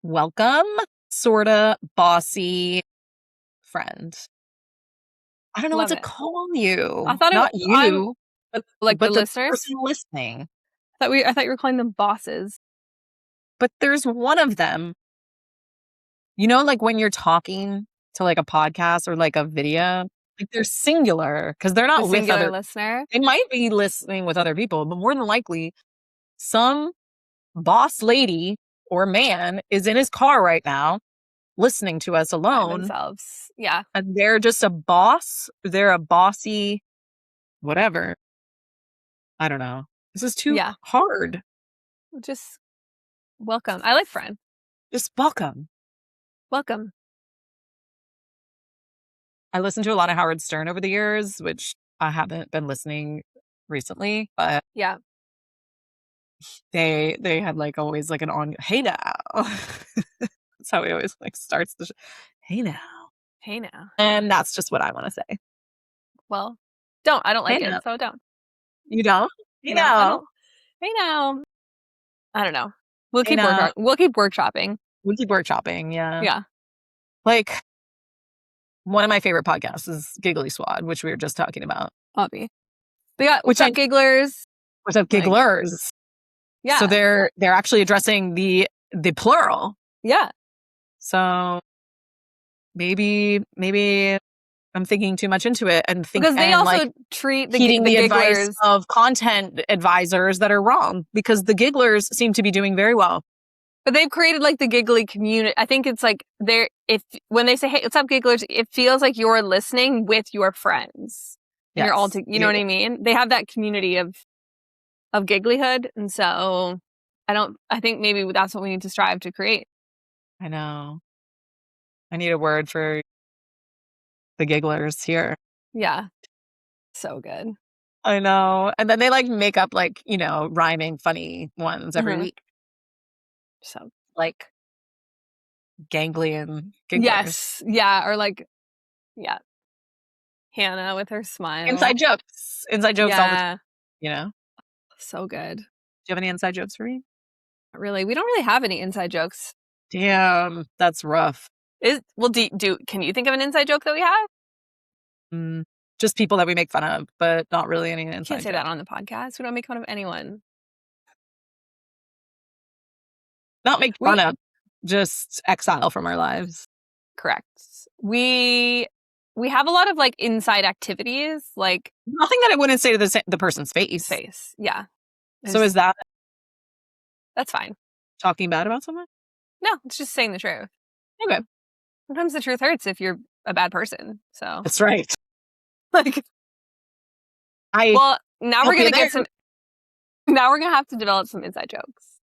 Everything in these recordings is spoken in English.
welcome, sorta bossy friend. I don't know what Love to it. call you. I thought Not you, like but the the listeners. person listening. I thought you were calling them bosses. But there's one of them. You know, like when you're talking to like a podcast or like a video, like they're singular because they're The not with singular other. listener. They might be listening with other people, but more than likely, some boss lady or man is in his car right now listening to us By alone. themselves. Yeah. And they're just a boss. They're a bossy whatever. I don't know. This is too Yeah. hard. Just welcome. I like friend. Just welcome. Welcome. I listened to a lot of Howard Stern over the years, which I haven't been listening recently, but Yeah. they had like always like an on, hey now. That's how he always like starts the hey now. Hey now. And that's just what I want to say. Well, don't. I don't like Hey it, now. so don't. You don't? Hey No, I now. don't. Hey now. I don't know. We'll Hey keep now. we'll keep workshopping. We'll keep workshopping, yeah. Yeah. Like one of my favorite podcasts is Giggly Squad, which we were just talking about. Obvi. They got Which what's up, gigglers? What's up, gigglers? Yeah. So they're actually addressing the plural. Yeah. So maybe I'm thinking too much into it and think Because they also like treat the heeding the advice gigglers of content advisors that are wrong because the gigglers seem to be doing very well. But they've created like the giggly community. I think it's like when they say, hey, what's up, gigglers, it feels like you're listening with your friends. And you're all, you know what I mean? They have that community of gigglyhood. And so I think maybe that's what we need to strive to create. I know. I need a word for the gigglers here. Yeah. So good. I know. And then they like make up like, rhyming funny ones every week. So like ganglion gigglers. Yes. Yeah. Or like, yeah. Hannah with her smile. Inside jokes all the time, So good. Do you have any inside jokes for me? Not really. We don't really have any inside jokes. Damn, that's rough. Can you think of an inside joke that we have? Just people that we make fun of, but not really any inside. Can't say that on the podcast. We don't make fun of anyone. Not make fun of, just exile from our lives. Correct. We have a lot of like inside activities, like nothing that I wouldn't say to the person's face. Yeah. So is that? That's fine. Talking bad about someone? No, it's just saying the truth. Okay. Sometimes the truth hurts if you're a bad person. So that's right. Like, now we're gonna get some. Now we're gonna have to develop some inside jokes.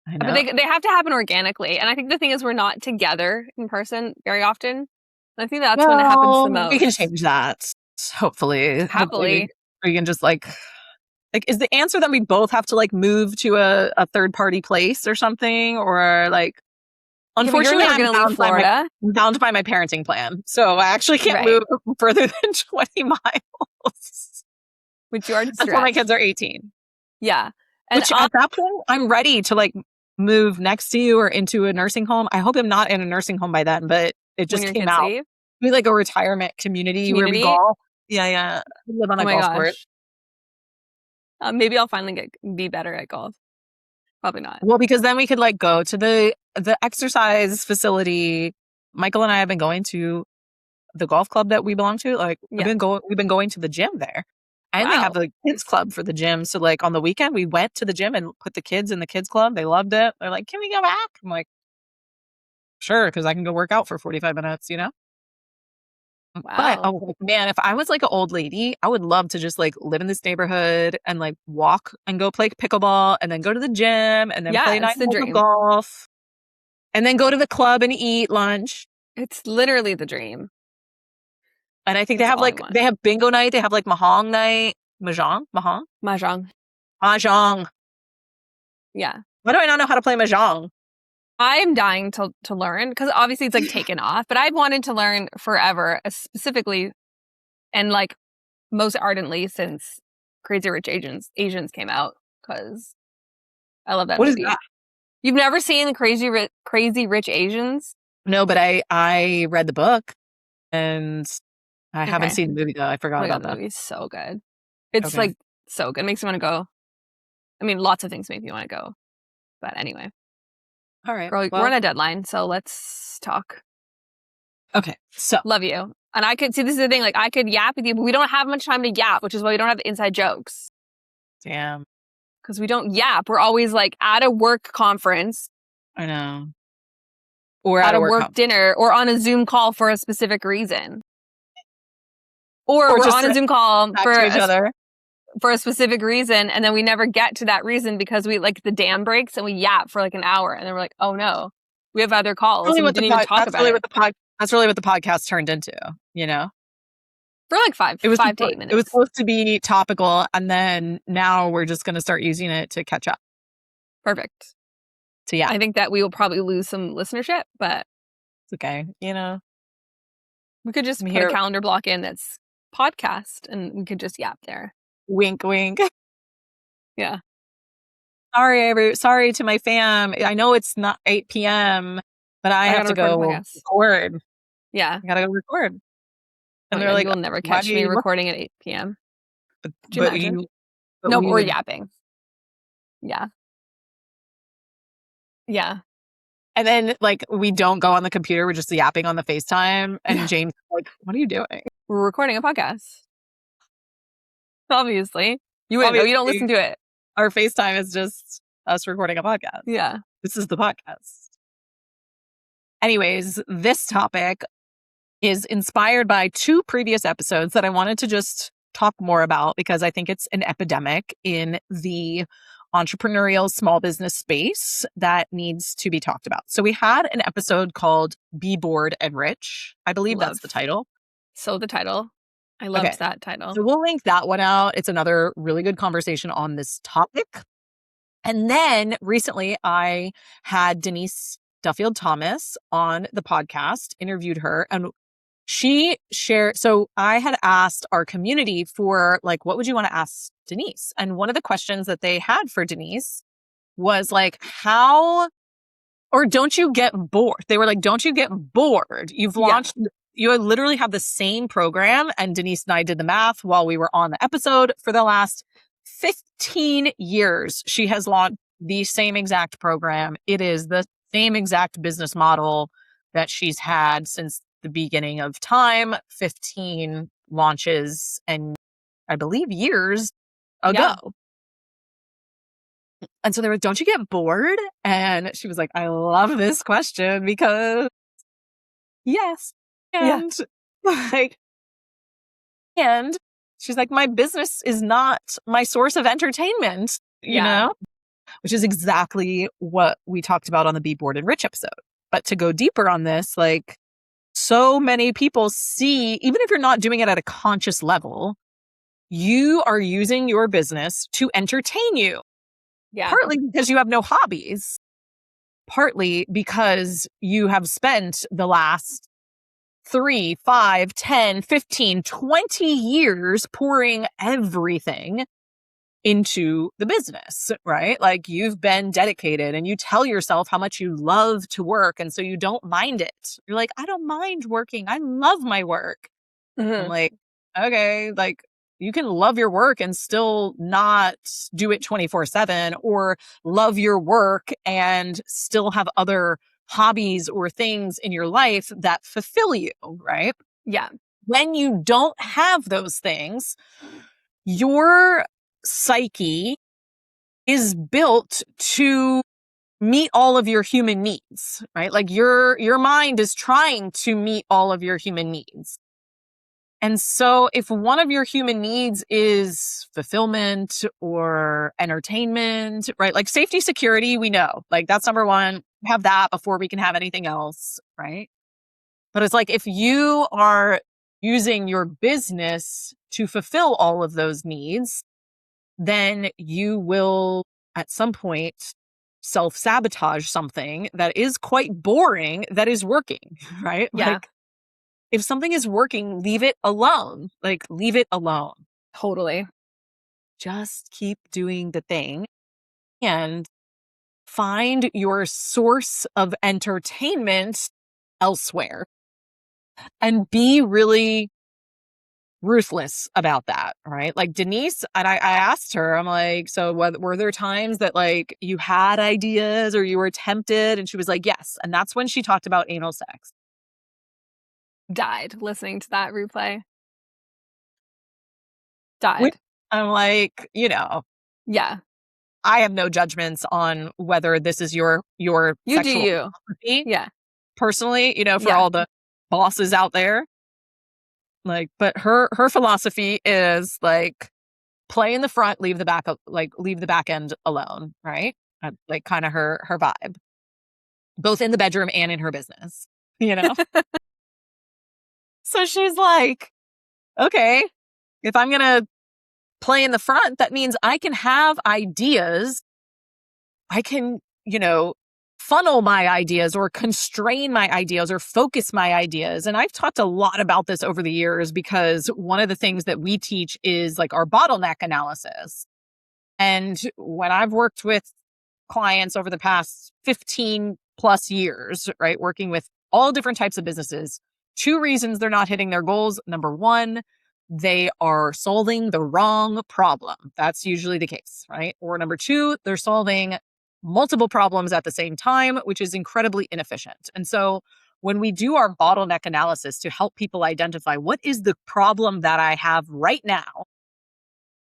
I know. But they have to happen organically, and I think the thing is we're not together in person very often. I think that's when it happens the most. We can change that, hopefully. Happily. We can just like is the answer that we both have to like move to a third party place or something, or like? Unfortunately, I'm bound by my parenting plan, so I actually can't move further than 20 miles. Which you already stretched. Until my kids are 18. Yeah. And at that point, I'm ready to like move next to you or into a nursing home. I hope I'm not in a nursing home by then, but it just came out. Be like a retirement community where we golf. Yeah. We live on a golf course. Maybe I'll finally be better at golf. Probably not. Well, because then we could like go to the exercise facility. Michael and I have been going to the golf club that we belong to. Like we've been going to the gym there. And they have the kids club for the gym. So like on the weekend, we went to the gym and put the kids in the kids club. They loved it. They're like, can we go back? I'm like, sure, because I can go work out for 45 minutes, Wow. But man, if I was like an old lady, I would love to just like live in this neighborhood and like walk and go play pickleball and then go to the gym and then play night golf and then go to the club and eat lunch. It's literally the dream. And I think they have bingo night. They have like mahjong night. Mahjong. Yeah. Why do I not know how to play mahjong? I am dying to learn because obviously it's like taken off, but I've wanted to learn forever, specifically and like most ardently since Crazy Rich Asians came out because I love that movie. Is that? You've never seen Crazy Rich Asians? No, but I read the book and I haven't seen the movie though. I forgot about the that. movie's so good. It's like so good. It makes me want to go. I mean, lots of things make me want to go. But anyway. All right. Girl, we're on a deadline, so let's talk. Okay. So love you. And I could see, this is the thing, like I could yap with you, but we don't have much time to yap, which is why we don't have inside jokes. Damn. Because we don't yap. We're always like at a work conference. I know. Or at a work dinner or on a Zoom call for a specific reason. Or we're on a Zoom call for a specific reason, and then we never get to that reason because we like the dam breaks and we yap for like an hour, and then we're like, oh no, we have other calls. Really and we didn't even talk about it. That's really what the podcast turned into, you know? For like 5 to 8 minutes. It was supposed to be topical, and then now we're just going to start using it to catch up. Perfect. So yeah. I think that we will probably lose some listenership, but it's okay. You know, we could just put a calendar block in that's podcast, and we could just yap there. Wink, wink. Yeah. Sorry to my fam. I know it's not 8 p.m., but I have to go record. Yeah. I gotta go record. And they're like, you'll never catch me recording at 8 p.m. Or yapping. Yeah. Yeah. And then like we don't go on the computer, we're just yapping on the FaceTime. And James like, what are you doing? We're recording a podcast. Obviously. You wouldn't know, you don't listen to it. Our FaceTime is just us recording a podcast. Yeah. This is the podcast. Anyways, this topic is inspired by 2 previous episodes that I wanted to just talk more about because I think it's an epidemic in the entrepreneurial small business space that needs to be talked about. So we had an episode called Be Bored and Rich. I believe that's the title. So the title. I loved that title. So we'll link that one out. It's another really good conversation on this topic. And then recently I had Denise Duffield-Thomas on the podcast, interviewed her, and she shared, so I had asked our community for like, what would you want to ask Denise? And one of the questions that they had for Denise was like, don't you get bored? They were like, don't you get bored? You've launched, you literally have the same program. And Denise and I did the math while we were on the episode. For the last 15 years, she has launched the same exact program. It is the same exact business model that she's had since the beginning of time, 15 launches and I believe years ago. Yeah. And so they were, don't you get bored? And she was like, I love this question because yes. And and she's like, my business is not my source of entertainment, you know, which is exactly what we talked about on the Be Bored and Rich episode. But to go deeper on this, like, so many people see, even if you're not doing it at a conscious level, you are using your business to entertain you. Yeah. Partly because you have no hobbies. Partly because you have spent the last 3, 5, 10, 15, 20 years pouring everything into the business, right? Like you've been dedicated and you tell yourself how much you love to work. And so you don't mind it. You're like, I don't mind working. I love my work. Mm-hmm. I'm like, okay, like you can love your work and still not do it 24/7 or love your work and still have other hobbies or things in your life that fulfill you, right? Yeah. When you don't have those things, your psyche is built to meet all of your human needs, right? Like your mind is trying to meet all of your human needs. And so if one of your human needs is fulfillment or entertainment, right? Like safety, security, we know, like that's number one, have that before we can have anything else, right? But it's like, if you are using your business to fulfill all of those needs, then you will at some point self-sabotage something that is quite boring that is working, right? Yeah. Like if something is working, leave it alone. Like leave it alone. Totally. Just keep doing the thing. And find your source of entertainment elsewhere and be really ruthless about that, right? Like Denise, and I asked her, I'm like, so were there times that like you had ideas or you were tempted? And she was like, yes. And that's when she talked about anal sex. Died listening to that replay. Died. I'm like, yeah. I have no judgments on whether this is your You sexual do you. philosophy. Yeah. Personally, for all the bosses out there. Like, but her philosophy is like play in the front, leave the back end alone, right? Like kind of her vibe. Both in the bedroom and in her business, So she's like, okay, if I'm going to play in the front, that means I can have ideas. I can, funnel my ideas or constrain my ideas or focus my ideas. And I've talked a lot about this over the years because one of the things that we teach is like our bottleneck analysis. And when I've worked with clients over the past 15 plus years, right, working with all different types of businesses, 2 reasons they're not hitting their goals. Number 1, they are solving the wrong problem. That's usually the case, right? Or number 2, they're solving multiple problems at the same time, which is incredibly inefficient. And so when we do our bottleneck analysis to help people identify what is the problem that I have right now,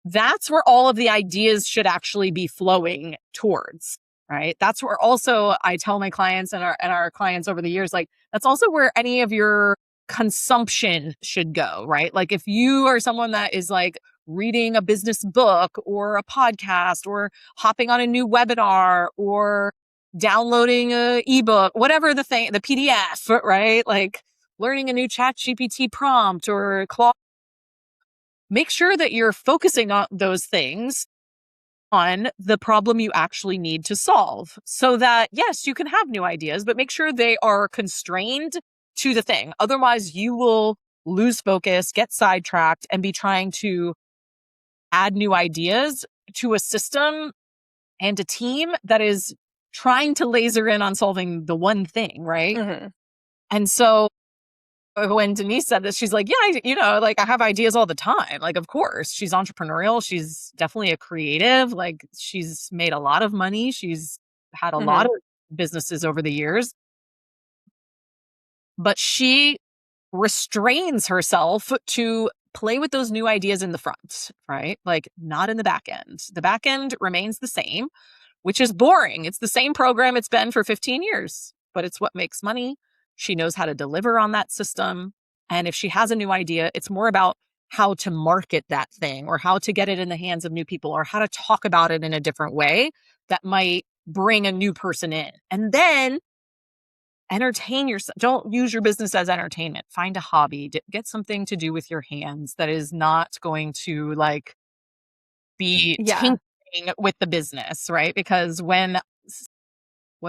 that's where all of the ideas should actually be flowing towards, right? That's where also I tell my clients and our clients over the years, like, that's also where any of your consumption should go, right? Like if you are someone that is like reading a business book or a podcast or hopping on a new webinar or downloading a ebook, whatever the thing, the PDF, right? Like learning a new ChatGPT prompt or Claude. Make sure that you're focusing on those things on the problem you actually need to solve so that, yes, you can have new ideas, but make sure they are constrained to the thing. Otherwise, you will lose focus, get sidetracked, and be trying to add new ideas to a system and a team that is trying to laser in on solving the one thing, right? Mm-hmm. And so when Denise said this, she's like, yeah, I have ideas all the time. Like, of course, she's entrepreneurial. She's definitely a creative. Like, she's made a lot of money. She's had a lot of businesses over the years. But she restrains herself to play with those new ideas in the front, right? Like, not in the back end. The back end remains the same, which is boring. It's the same program it's been for 15 years, but it's what makes money. She knows how to deliver on that system. And if she has a new idea, it's more about how to market that thing or how to get it in the hands of new people or how to talk about it in a different way that might bring a new person in. And then entertain yourself. Don't use your business as entertainment. Find a hobby. Get something to do with your hands that is not going to like be tinkering with the business, right? Because what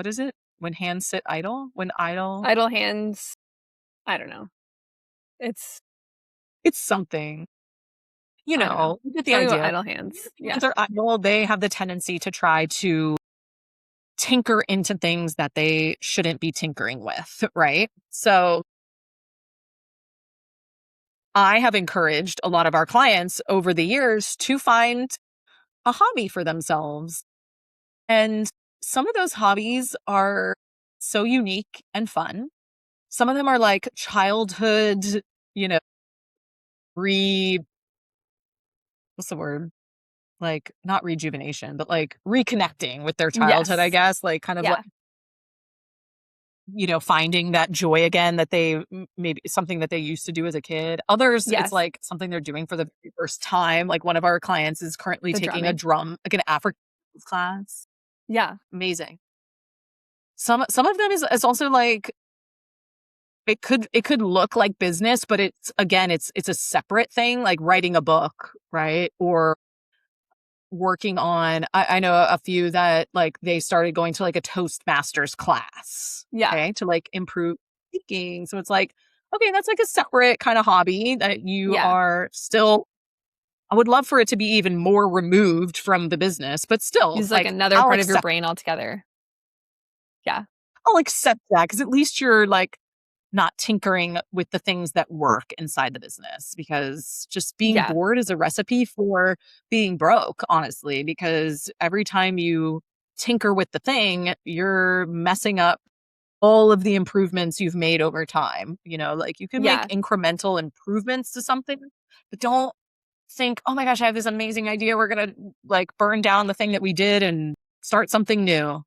is it? When hands sit idle? Idle hands. I don't know. It's something. You get the idea. Idle hands. Yeah. If they're idle, they have the tendency to try to tinker into things that they shouldn't be tinkering with, right? So I have encouraged a lot of our clients over the years to find a hobby for themselves. And some of those hobbies are so unique and fun. Some of them are like childhood, what's the word? Like not rejuvenation, but like reconnecting with their childhood, I guess, like kind of like, finding that joy again that they maybe something that they used to do as a kid. Others, it's like something they're doing for the very first time. Like one of our clients is currently taking a drum, like an African class. Yeah. Amazing. Some of them is also like, it could look like business, but it's a separate thing, like writing a book, right? Or working on, I know a few that like they started going to like a Toastmasters class. Yeah. Okay. To like improve speaking. So it's like, okay, that's like a separate kind of hobby that you are still, I would love for it to be even more removed from the business, but still use like another part of your brain altogether. Yeah. I'll accept that because at least you're like not tinkering with the things that work inside the business, because just being bored is a recipe for being broke, honestly, because every time you tinker with the thing, you're messing up all of the improvements you've made over time. You know, like you can make incremental improvements to something, but don't think, oh my gosh, I have this amazing idea. We're going to like burn down the thing that we did and start something new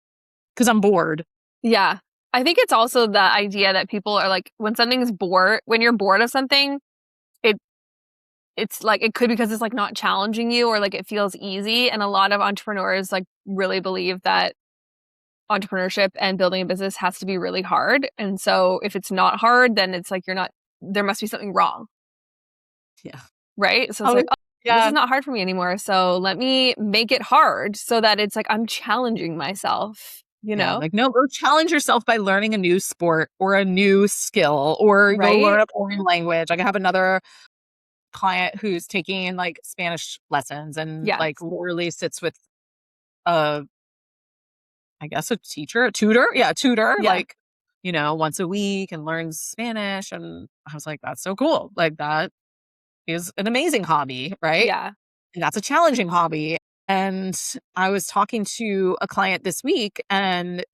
because I'm bored. Yeah. I think it's also the idea that people are like, when you're bored of something, it's like, it could be because it's like not challenging you or like it feels easy. And a lot of entrepreneurs like really believe that entrepreneurship and building a business has to be really hard. And so if it's not hard, then it's like there must be something wrong. Yeah. Right? So it's like, this is not hard for me anymore. So let me make it hard so that it's like I'm challenging myself, you know? Like, no, go challenge yourself by learning a new sport or a new skill or go learn a foreign language. Like I have another client who's taking like Spanish lessons and like literally sits with a tutor. Yeah, a tutor, like, you know, once a week and learns Spanish. And I was like, that's so cool. Like that is an amazing hobby, right? Yeah. And that's a challenging hobby. And I was talking to a client this week and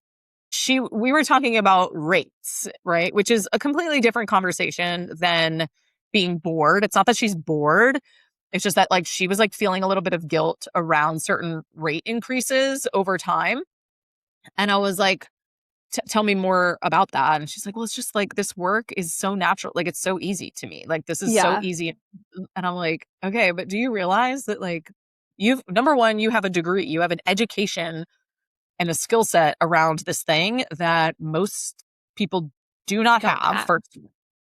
we were talking about rates, right? Which is a completely different conversation than being bored. It's not that she's bored. It's just that like she was like feeling a little bit of guilt around certain rate increases over time. And I was like, tell me more about that. And she's like, well, it's just like this work is so natural. Like it's so easy to me. Like this is so easy. And I'm like, okay, but do you realize that like number one, you have a degree, you have an education and a skill set around this thing that most people do not have. First.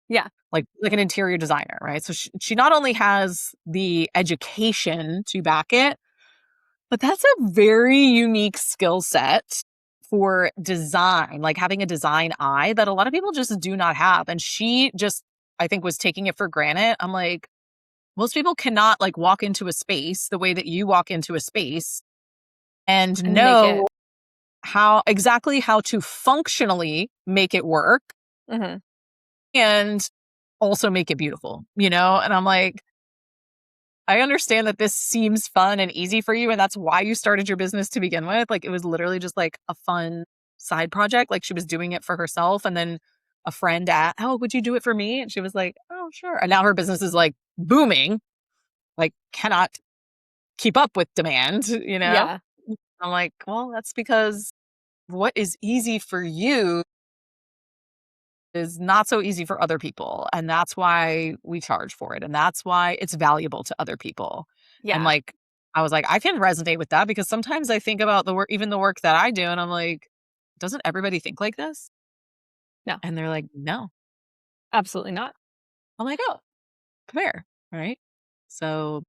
Yeah. Like an interior designer, right? So she not only has the education to back it, but that's a very unique skill set for design, like having a design eye that a lot of people just do not have. And she just, I think, was taking it for granted. I'm like, most people cannot like walk into a space the way that you walk into a space and know exactly how to functionally make it work and also make it beautiful, you know? And I'm like, I understand that this seems fun and easy for you, and that's why you started your business to begin with. Like, it was literally just like a fun side project. Like, she was doing it for herself, and then a friend asked, "Oh, would you do it for me?" And she was like, "Oh, sure." And now her business is like booming, like cannot keep up with demand, you know? Yeah. I'm like, well, that's because what is easy for you is not so easy for other people. And that's why we charge for it. And that's why it's valuable to other people. Yeah. And like, I was like, I can resonate with that because sometimes I think about the work, even the work that I do. And I'm like, doesn't everybody think like this? No. And they're like, no, absolutely not. I'm like, oh, come here. Right. So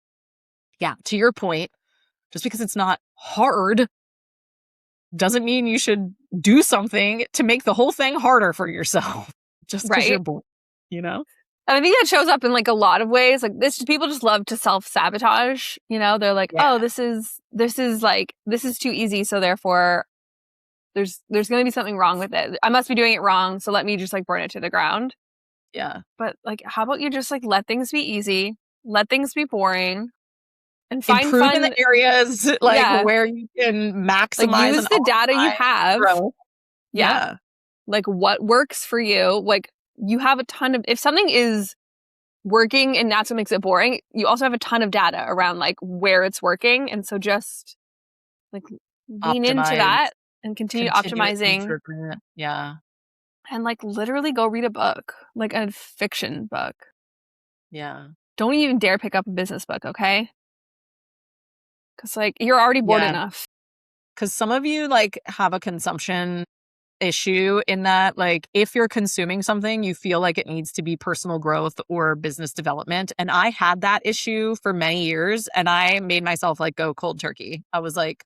yeah, to your point, just because it's not hard doesn't mean you should do something to make the whole thing harder for yourself just because you're bored, you know? And I think that shows up in like a lot of ways. Like people just love to self-sabotage, you know? They're like, oh, this is too easy. So therefore there's going to be something wrong with it. I must be doing it wrong. So let me just like burn it to the ground. Yeah. But like, how about you just like let things be easy, let things be boring, and find improve fun in the areas like where you can maximize like, use the data you have. Yeah. Like what works for you. Like you have a ton of, if something is working and that's what makes it boring, you also have a ton of data around like where it's working. And so just like lean into that and continue optimizing. Yeah. And like literally go read a book, like a fiction book. Yeah. Don't even dare pick up a business book, okay? Because like you're already bored enough. Because some of you like have a consumption issue in that like if you're consuming something, you feel like it needs to be personal growth or business development. And I had that issue for many years and I made myself like go cold turkey. I was like,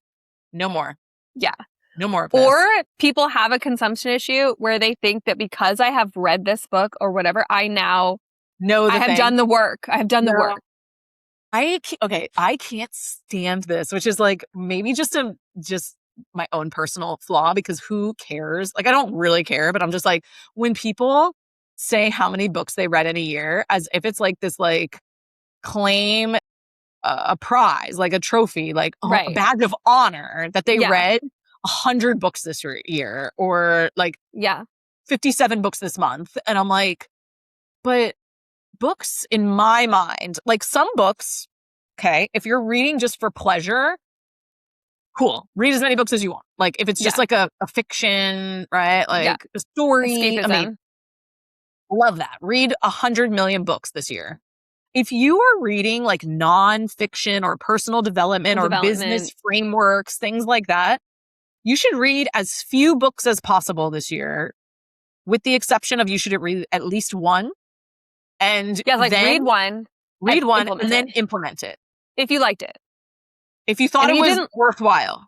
no more. Yeah. No more of this. Or people have a consumption issue where they think that because I have read this book or whatever, I now know I have done the work. I have done the work. I can't stand this, which is like maybe just my own personal flaw because who cares? Like, I don't really care, but I'm just like, when people say how many books they read in a year as if it's like this, like, claim a prize, like a trophy, like a badge of honor that they read 100 books this year or like 57 books this month. And I'm like, but books in my mind, like some books, okay, if you're reading just for pleasure, cool. Read as many books as you want. Like if it's just like a fiction, right? Like a story. Escapism. I mean, love that. Read 100 million books this year. If you are reading like nonfiction or personal development or business frameworks, things like that, you should read as few books as possible this year, with the exception of you should read at least one. And like then read one and then implement it. If you liked it. If you thought it was worthwhile.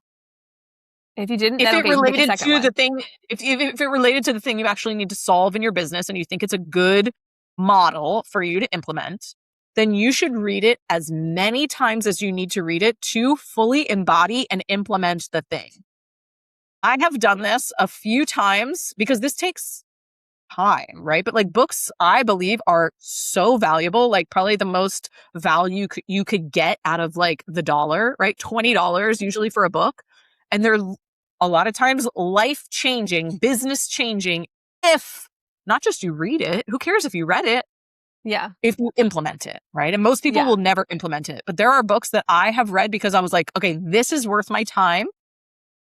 If you didn't, if then it related to the thing, if it related to the thing you actually need to solve in your business and you think it's a good model for you to implement, then you should read it as many times as you need to read it to fully embody and implement the thing. I have done this a few times because this takes time, right? But like books, I believe, are so valuable, like probably the most value you could get out of like the dollar, right? $20 usually for a book. And they're a lot of times life-changing, business-changing, if not just you read it. Who cares if you read it? Yeah. If you implement it, right? And most people will never implement it. But there are books that I have read because I was like, okay, this is worth my time.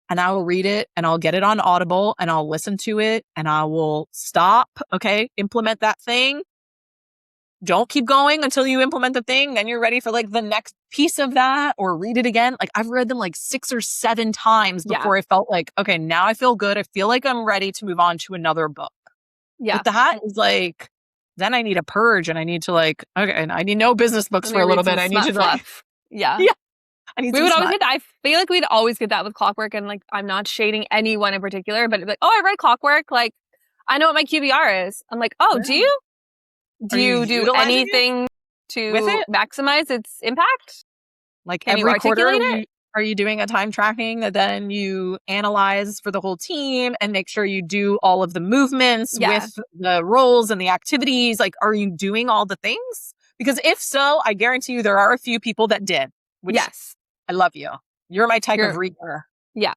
And I will read it and I'll get it on Audible and I'll listen to it and I will stop. Okay. Implement that thing. Don't keep going until you implement the thing. Then you're ready for like the next piece of that or read it again. Like I've read them like 6 or 7 times before I felt like, okay, now I feel good. I feel like I'm ready to move on to another book. Yeah. But that is like, then I need a purge and I need to like, okay, and I need no business books for a little bit. I need to fluff. Yeah. We would always get that. I feel like we'd always get that with Clockwork, and like I'm not shading anyone in particular, but like, oh, I read Clockwork. Like I know what my QBR is. I'm like, oh, do you? Do you do anything to maximize its impact? Like every quarter, are you doing a time tracking that then you analyze for the whole team and make sure you do all of the movements with the roles and the activities? Like, are you doing all the things? Because if so, I guarantee you there are a few people that did. Which I love you. You're my type of reader. Yeah.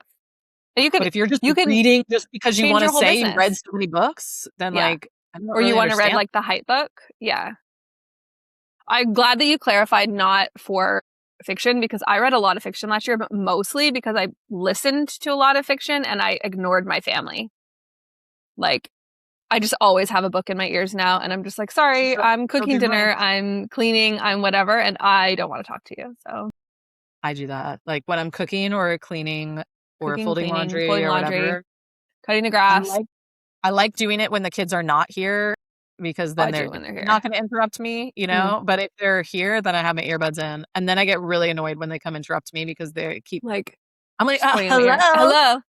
And you could, but if you're just reading just because you want to say you read so many books, then like, I don't or you want to read like the hype book. Yeah. I'm glad that you clarified not for fiction, because I read a lot of fiction last year, but mostly because I listened to a lot of fiction and I ignored my family. Like, I just always have a book in my ears now, and I'm just like, sorry, I'm cooking dinner, I'm cleaning, I'm whatever, and I don't want to talk to you. So I do that. Like when I'm cooking or cleaning or folding laundry or whatever. Cutting the grass. I like doing it when the kids are not here, because then they're not going to interrupt me, you know? But if they're here, then I have my earbuds in. And then I get really annoyed when they come interrupt me because they keep like, I'm like, hello. Hello.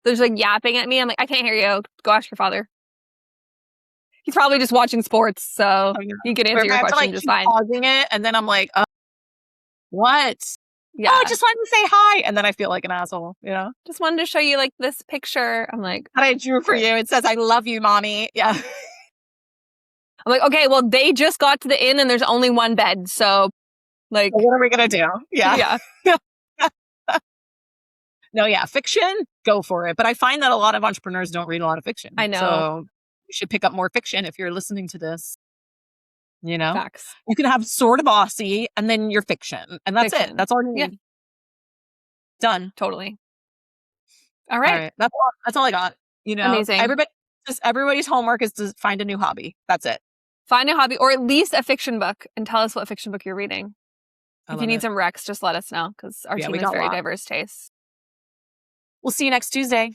They're just like yapping at me. I'm like, I can't hear you. Go ask your father. He's probably just watching sports, so he can answer your question just fine. Pausing it, and then I'm like, what? Yeah. Oh, I just wanted to say hi. And then I feel like an asshole, you know? Just wanted to show you like this picture. I'm like, that I drew for you. It says, I love you, mommy. Yeah. I'm like, okay, well, they just got to the inn and there's only one bed. So like, what are we going to do? Yeah. Yeah. No, yeah. Fiction, go for it. But I find that a lot of entrepreneurs don't read a lot of fiction. I know. So you should pick up more fiction if you're listening to this. You know, facts. You can have sort of bossy and then your fiction. And that's it. That's all you need. Yeah. Done. Totally. All right. That's all I got. You know, amazing. Everybody's homework is to find a new hobby. That's it. Find a hobby, or at least a fiction book, and tell us what fiction book you're reading. If you need some recs, just let us know, because our team has very diverse tastes. We'll see you next Tuesday.